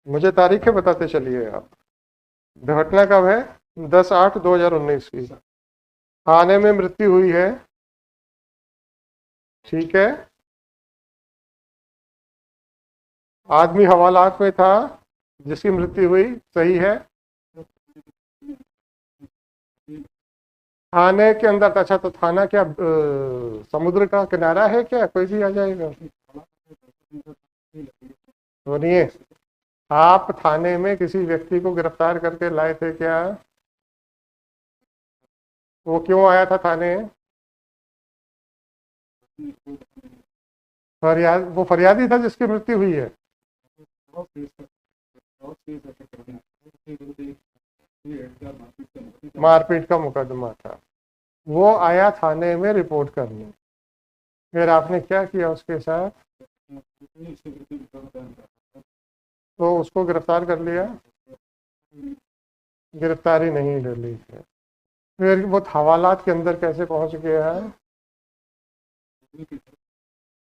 मुझे तारीखें बताते चलिए आप। घटना कब है? 10/8/2019 की। थाने में मृत्यु हुई है, ठीक है। आदमी हवालात में था जिसकी मृत्यु हुई, सही है। थाने के अंदर, अच्छा तो थाना क्या समुद्र का किनारा है क्या? कोई भी आ जाएगा? सुनिए, आप थाने में किसी व्यक्ति को गिरफ्तार करके लाए थे क्या? वो क्यों आया था थाने? फरियाद, वो फरियादी था जिसकी मृत्यु हुई है। मारपीट का मुकदमा था। वो आया थाने में रिपोर्ट करने। फिर आपने क्या किया उसके साथ? तो उसको गिरफ्तार कर लिया? गिरफ्तारी नहीं ले ली है। फिर वो हवालात के अंदर कैसे पहुंच गया है?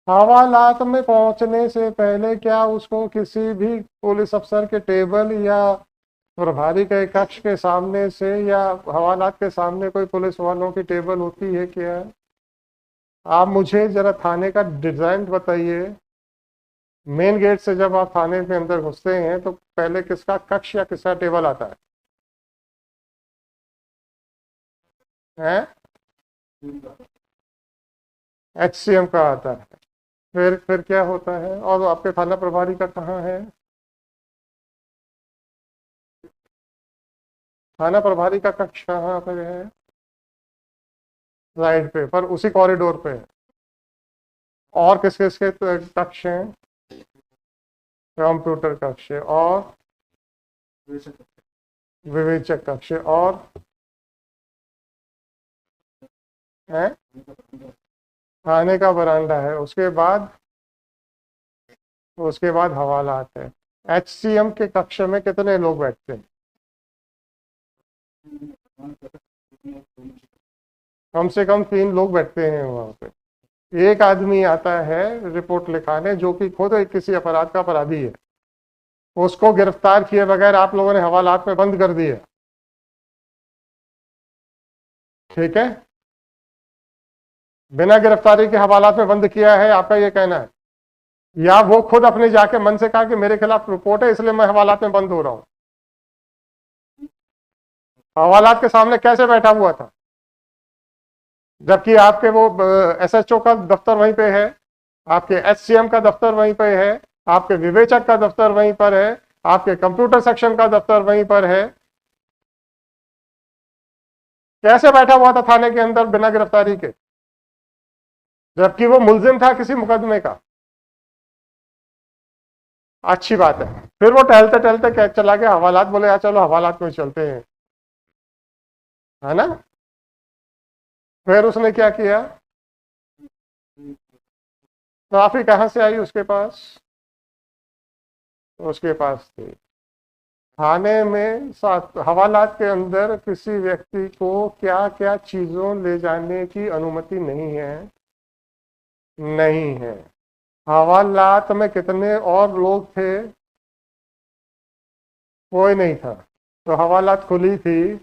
हवालात में पहुंचने से पहले क्या उसको किसी भी पुलिस अफसर के टेबल या प्रभारी के कक्ष के सामने से या हवालात के सामने कोई पुलिस वालों की टेबल होती है क्या? आप मुझे जरा थाने का डिजाइन बताइए। मेन गेट से जब आप थाने के अंदर घुसते हैं तो पहले किसका कक्ष या किसका टेबल आता है? HCM का आता है। फिर क्या होता है? और आपके थाना प्रभारी का कहाँ है? थाना प्रभारी का कक्ष कहाँ पर है? राइट पे, पर उसी कॉरिडोर पे है। और किस किस के कक्ष हैं? कंप्यूटर कक्ष और विवेचक कक्ष और है थाने का बरामदा है। उसके बाद हवालात है। HCM के कक्ष में कितने लोग बैठते हैं? कम से कम 3 लोग बैठते हैं वहां पे। एक आदमी आता है रिपोर्ट लिखाने जो कि खुद किसी अपराध का अपराधी है। उसको गिरफ्तार किए बगैर आप लोगों ने हवालात में बंद कर दिया, ठीक है। बिना गिरफ्तारी के हवालात में बंद किया है, आपका ये कहना है? या वो खुद अपने जाके मन से कहा कि मेरे खिलाफ रिपोर्ट है इसलिए मैं हवालात में बंद हो रहा हूं? हवालात के सामने कैसे बैठा हुआ था जबकि आपके वो SHO का दफ्तर वहीं पे है, आपके HCM का दफ्तर वहीं पे है, आपके विवेचक का दफ्तर वहीं पर है, आपके कंप्यूटर सेक्शन का दफ्तर वहीं पर है। कैसे बैठा हुआ था थाने के अंदर बिना गिरफ्तारी के, जबकि वो मुलजिम था किसी मुकदमे का? अच्छी बात है। फिर वो टहलते टहलते क्या चला गया हवालात, बोले यार चलो हवालात में चलते हैं, है ना। फिर उसने क्या किया? ट्रॉफी कहां से आई उसके पास? उसके पास थी। थाने में हवालात के अंदर किसी व्यक्ति को क्या क्या चीजों ले जाने की अनुमति नहीं है? नहीं है। हवालात में कितने और लोग थे? कोई नहीं था। तो हवालात खुली थी,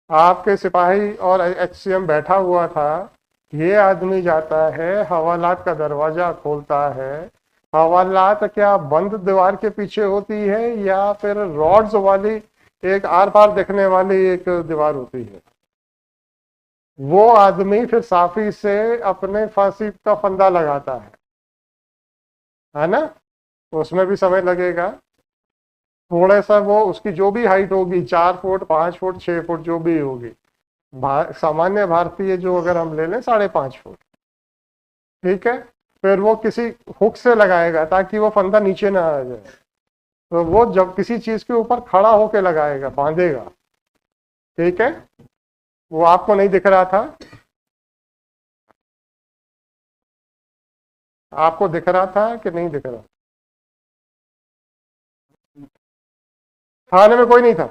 आपके सिपाही और HCM बैठा हुआ था। ये आदमी जाता है हवालात का दरवाजा खोलता है। हवालात क्या बंद दीवार के पीछे होती है या फिर रॉड्स वाली एक आर पार देखने वाली एक दीवार होती है? वो आदमी फिर साफी से अपने फांसी का फंदा लगाता है ना। उसमें भी समय लगेगा थोड़ा सा। वो उसकी जो भी हाइट होगी, 4 फुट 5 फुट 6 फुट जो भी होगी, सामान्य भारतीय जो अगर हम ले लें 5.5 फुट, ठीक है। फिर वो किसी हुक से लगाएगा ताकि वो फंदा नीचे ना आ जाए। तो वो जब किसी चीज के ऊपर खड़ा होके लगाएगा, बांधेगा, ठीक है। वो आपको नहीं दिख रहा था? आपको दिख रहा था कि नहीं दिख रहा? थाने में कोई नहीं था?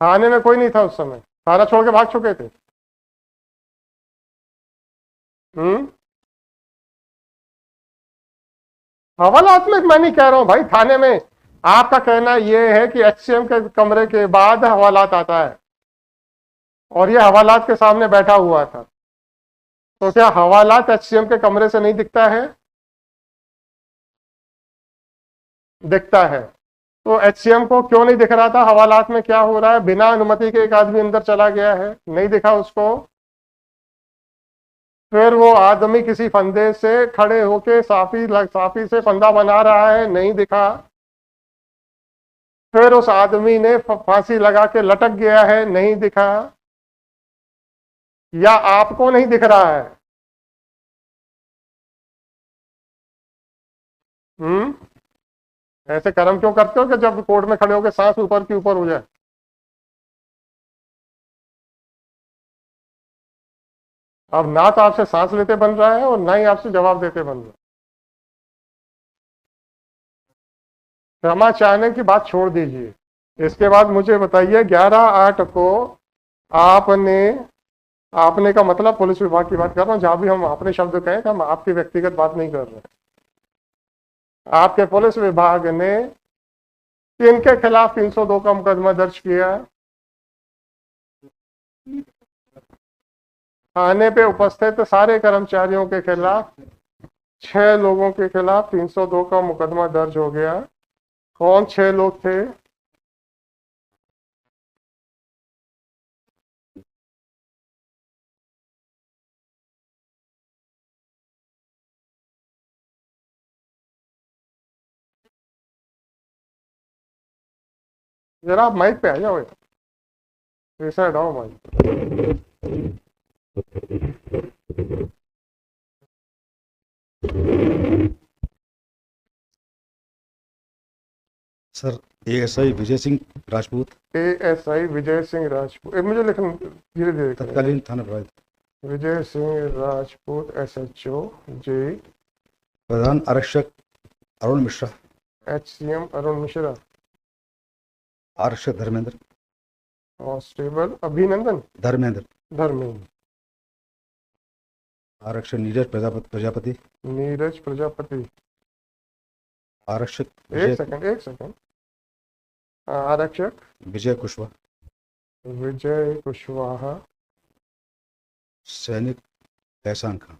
थाने में कोई नहीं था उस समय? थाना छोड़ के भाग चुके थे? हम्म। हवालात में मैं नहीं कह रहा हूं भाई, थाने में आपका कहना यह है कि एचसीएम के कमरे के बाद हवालात आता है और ये हवालात के सामने बैठा हुआ था, तो क्या हवालात एचसीएम के कमरे से नहीं दिखता है? दिखता है। तो एचसीएम को क्यों नहीं दिख रहा था? हवालात में क्या हो रहा है? बिना अनुमति के एक आदमी अंदर चला गया है, नहीं दिखा उसको। फिर वो आदमी किसी फंदे से खड़े होके साफी से फंदा बना रहा है, नहीं दिखा। फिर उस आदमी ने फांसी लगा के लटक गया है, नहीं दिखा। या आपको नहीं दिख रहा है? ऐसे कर्म क्यों करते हो कि जब कोर्ट में खड़े होकर सांस ऊपर की ऊपर हो जाए? अब ना तो आपसे सांस लेते बन रहा है और ना ही आपसे जवाब देते बन रहा है। क्षमा चाहने की बात छोड़ दीजिए। इसके बाद मुझे बताइए, 11/8 को आपने आपने का मतलब पुलिस विभाग की बात कर रहा हूं, जहां भी हम अपने शब्द कहें, हम आपकी व्यक्तिगत बात नहीं कर रहे। आपके पुलिस विभाग ने किनके खिलाफ 302 का मुकदमा दर्ज किया? थाने पे उपस्थित सारे कर्मचारियों के खिलाफ, 6 लोगों के खिलाफ 302 का मुकदमा दर्ज हो गया। कौन 6 लोग थे? जरा आप माइक पे आ जाओ, ऐसा हटाओ mic. Sir ASI Vijay Singh Rajput, ASI Vijay Singh Rajput, मुझे लिखना धीरे धीरे करें। तत्कालीन थाना प्रभारी। विजय सिंह राजपूत एसएचओ जी। प्रधान आरक्षक अरुण मिश्रा, एचसीएम अरुण मिश्रा। आरक्षक धर्मेंद्र, कांस्टेबल अभिनंदन धर्मेंद्र, धर्मेंद्र। आरक्षक नीरज प्रजापति, नीरज प्रजापति। आरक्षक एक सेकंड। आरक्षक विजय कुशवाहा, विजय कुशवाहा। सैनिक एहसान खान,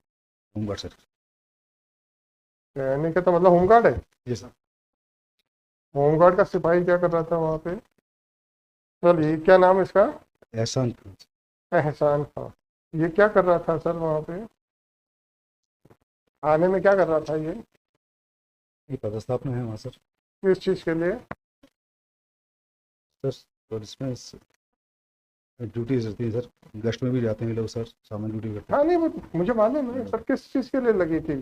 होमगार्ड सर। सैनिक का तो मतलब होमगार्ड है? जी सर। होमगार्ड का सिपाही क्या कर रहा था वहां पे? चलिए, क्या नाम है इसका? एहसान खान। एहसान खान। ये क्या कर रहा था सर वहां पे? आने में क्या कर रहा था ये पदस्थापना है वहाँ सर। किस चीज के लिए? सर और इसमें ड्यूटीज रहती है सर, गश्त में भी जाते हैं लोग सर, सामान्य ड्यूटी करते हैं। हाँ नहीं, वो मुझे मालूम है सर। किस चीज के लिए लगी थी?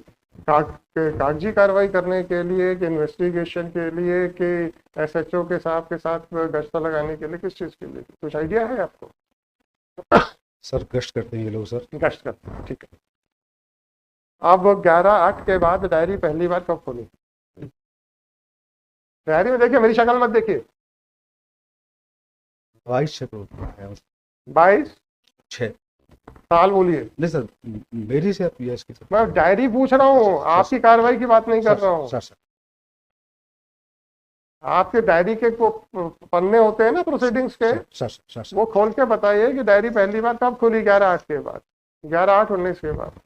कागजी कार्रवाई करने के लिए कि इन्वेस्टिगेशन के लिए कि एसएचओ के साहब के साथ गश्त लगाने के लिए? किस चीज के लिए? कुछ आइडिया है आपको? सर गश्त करते हैं ये लोग सर। गश्त करते हैं, ठीक है। अब 11/8 के बाद डायरी पहली बार कब खोली? डायरी में देखिए, मेरी शक्ल मत देखिए। 22/6 साल बोलिए। नहीं सर, मेरी से आप यस की सर। मैं डायरी पूछ रहा हूँ, आपकी कार्रवाई की बात नहीं कर रहा हूँ। सर आपके डायरी के पन्ने होते हैं ना प्रोसीडिंग्स के, सर वो खोल के बताइए कि डायरी पहली बार कब खुली? 11/8 के बाद, 11/8/19 के बाद।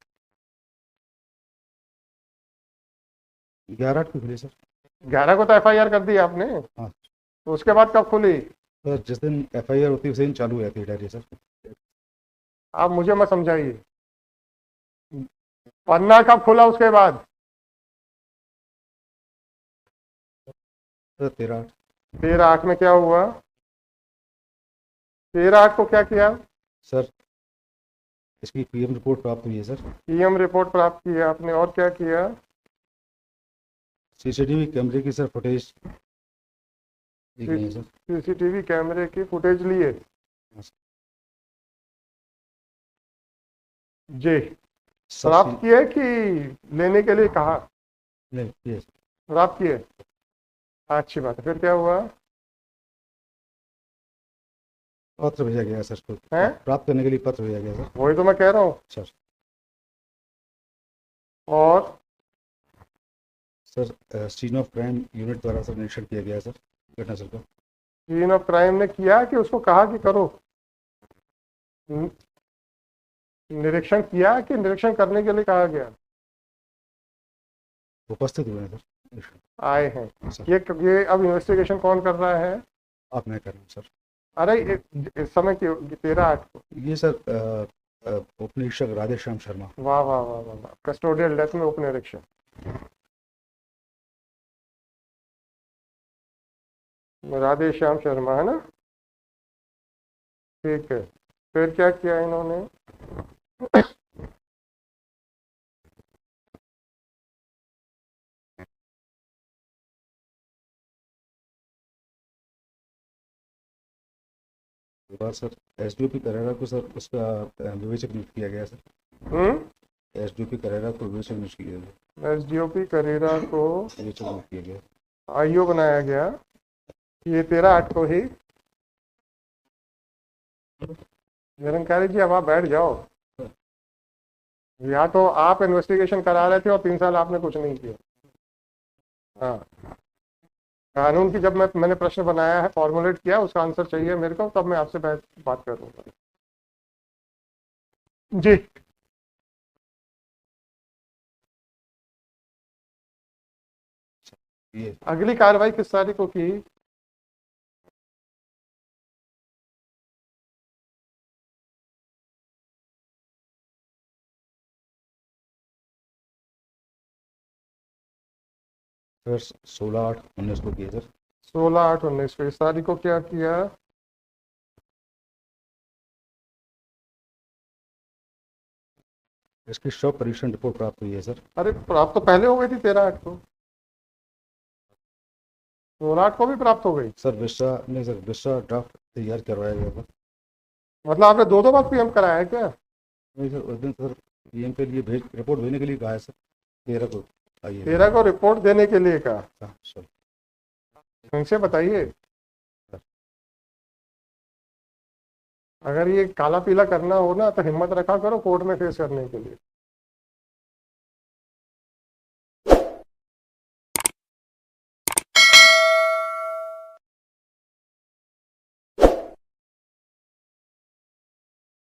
11/8 को खुली सर। 11 को तो एफआईआर कर दी आपने। हाँ। तो उसके बाद कब खुली? सर जिस दिन एफआईआर होती है उसी दिन चालू हो जाती है डायरी सर। आप मुझे मत समझाइए। पन्ना कब खुला उसके बाद? सर 13/8। 13/8 में क्या हुआ? 13/8 को क्या किया? सर इसकी पीएम रिपोर्ट प्राप्त हुई है सर। पीएम रिपोर्ट प्राप्त की है आपने, और क्या किया? सीसीटीवी कैमरे की सर फुटेज ली गई है सर। सीसीटीवी कैमरे की फुटेज लिए? जी। प्राप्त किए कि लेने के लिए कहा? नहीं, प्राप्त किए। अच्छी बात है। फिर क्या हुआ? पत्र भेजा गया सर को, है प्राप्त करने के लिए पत्र भेजा गया सर। वही तो मैं कह रहा हूँ सर और sir scene of crime unit द्वारा सर निरीक्षण किया गया है सर घटनास्थल का। सीन ऑफ क्राइम ने किया कि उसको कहा कि करो? निरीक्षण किया कि निरीक्षण करने के लिए कहा गया? उपस्थित हुए हैं सर निरीक्षण। आए हैं। सर ये अब इन्वेस्टिगेशन कौन कर रहा है? आप मैं कर रहा हूँ सर। अरे इस समय की 13/8 को। ये सर उप निरीक्षक राधेश्याम शर्मा। वाह वाह वाह वाह वाह, कस्टोडियल डेथ में उप निरीक्षक राधेश्याम शर्मा है ना? ठीक है, फिर क्या किया इन्होंने? के बाद सर एसडीओपी करेरा को सर उसका विवेचक नियुक्त किया गया सर। एसडीओपी करेरा को विवेचक नियुक्त किया गया। एसडीओपी करेरा को विवेचक नियुक्त किया गया। आईओ बनाया गया। ये 13/8 को ही। निरंकारी जी अब आप बैठ जाओ। या तो आप इन्वेस्टिगेशन करा रहे थे और 3 साल आपने कुछ नहीं किया। हाँ, कानून की जब मैंने प्रश्न बनाया है, फॉर्मुलेट किया, उसका आंसर चाहिए मेरे को, तब मैं आपसे बात करूंगा जी। ये अगली कार्रवाई किस तारीख को की? सर 16/8/19 को किया सर। 16/8/19 को। इस तारीख को क्या किया? इसकी शव परीक्षण रिपोर्ट प्राप्त हुई है सर। अरे प्राप्त तो पहले हो गई थी 13/8 को। 16/8 को भी प्राप्त हो गई। सर विश्रा नहीं सर, विश्रा ड्राफ्ट तैयार करवाया गया था। मतलब आपने 2 बार पीएम कराया है क्या? नहीं सर, उस दिन सर पीएम के लिए रिपोर्ट भेजने के लिए कहा है सर 13 को आइए। 13 को रिपोर्ट देने के लिए कहा? हाँ सर। इनसे बताइए, अगर ये काला पीला करना हो ना तो हिम्मत रखा करो कोर्ट में फेस करने के लिए।